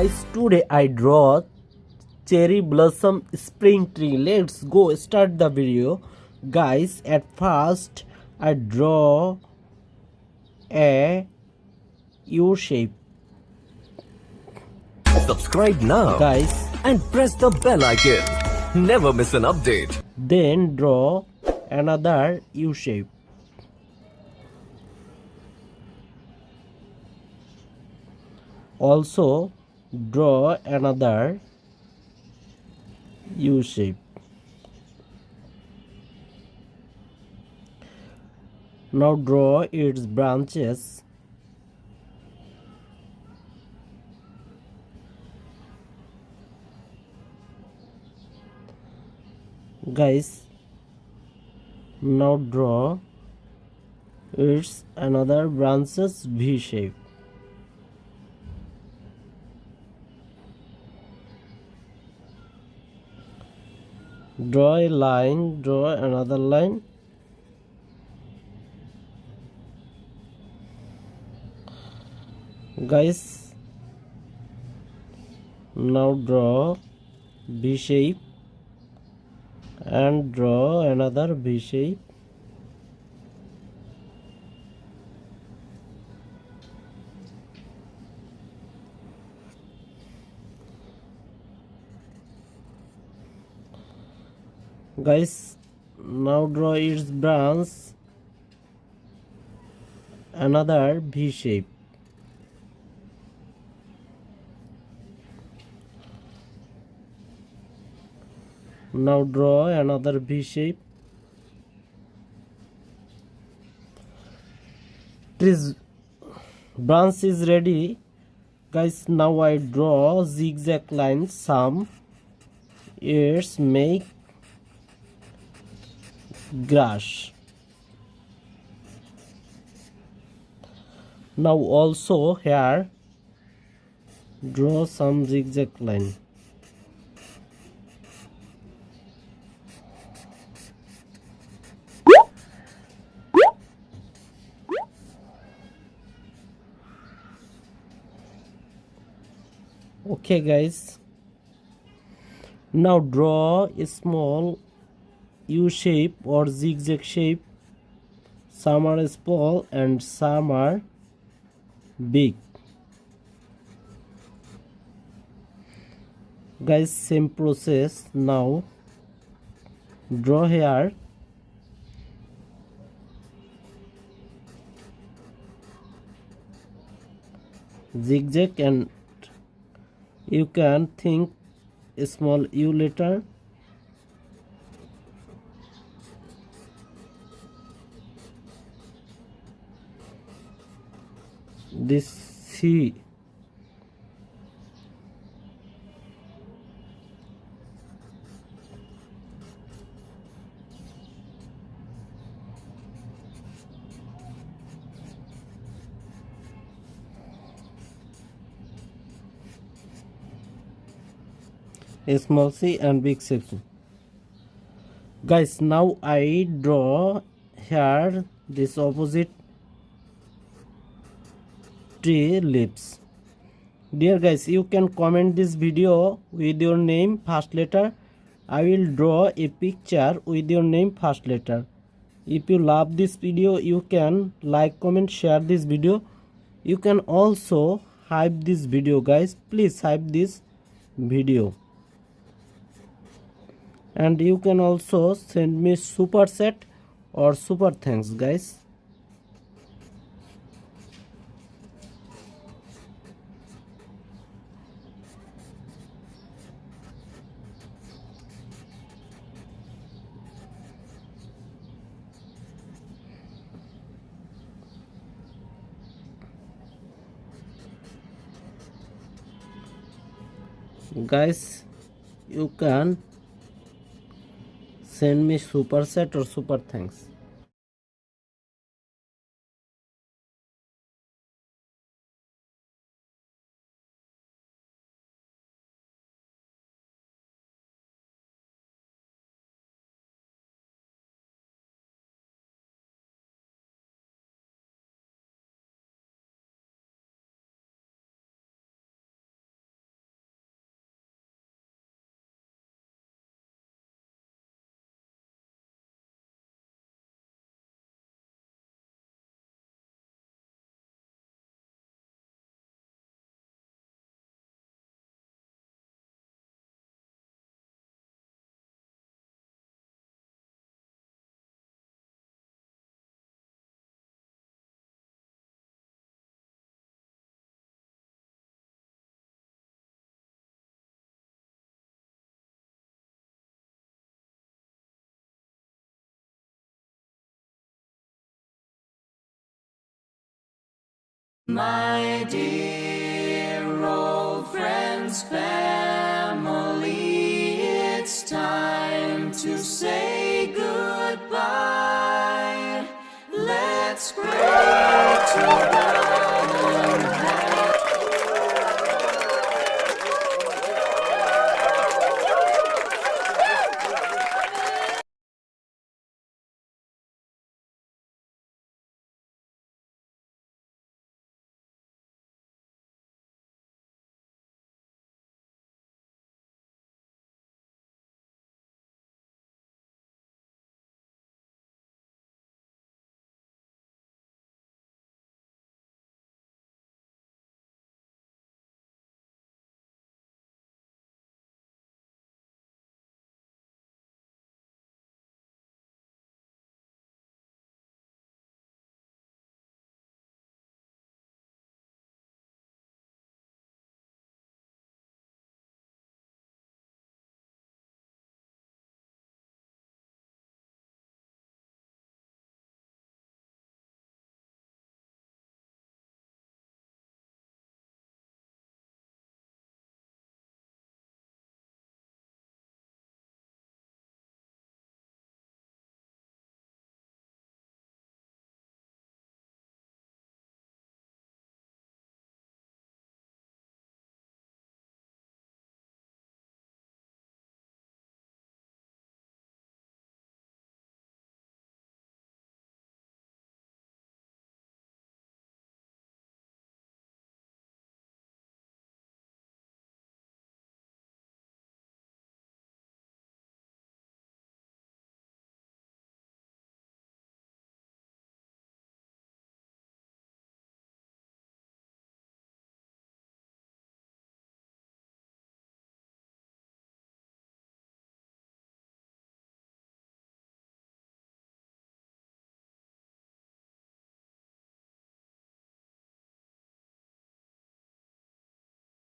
guys, today I draw cherry blossom spring tree. Let's go start the video. Guys, at first I draw a U shape. Subscribe now, Guys, and press the bell icon. Never miss an update. then draw another U shape. Also draw another U shape. Now draw its branches. Guys, now draw its another branches V shape. Draw a line, draw another line. Guys, now draw V shape and draw another V shape. Guys, now draw its branch, another V shape. Now draw another V shape. Tree's branch is ready. Guys, now I draw zigzag lines. Some ears make grass. Now also here draw some zigzag line. Okay guys, now draw a small U shape or zigzag shape. Some are small and some are big. Guys, same process. Now draw here zigzag, and you can think a small U letter. This C. A small C and big section. Guys, now I draw here this opposite tree leaves. Dear guys, you can comment this video with your name first letter. I will draw a picture with your name first letter. If you love this video, you can like, comment, share this video. You can also hype this video. Guys, please hype this video. And you can also send me super chat or super thanks, guys. Guys, you can send me super chat or super thanks. My dear old friends, family, it's time to say goodbye. Let's pray together.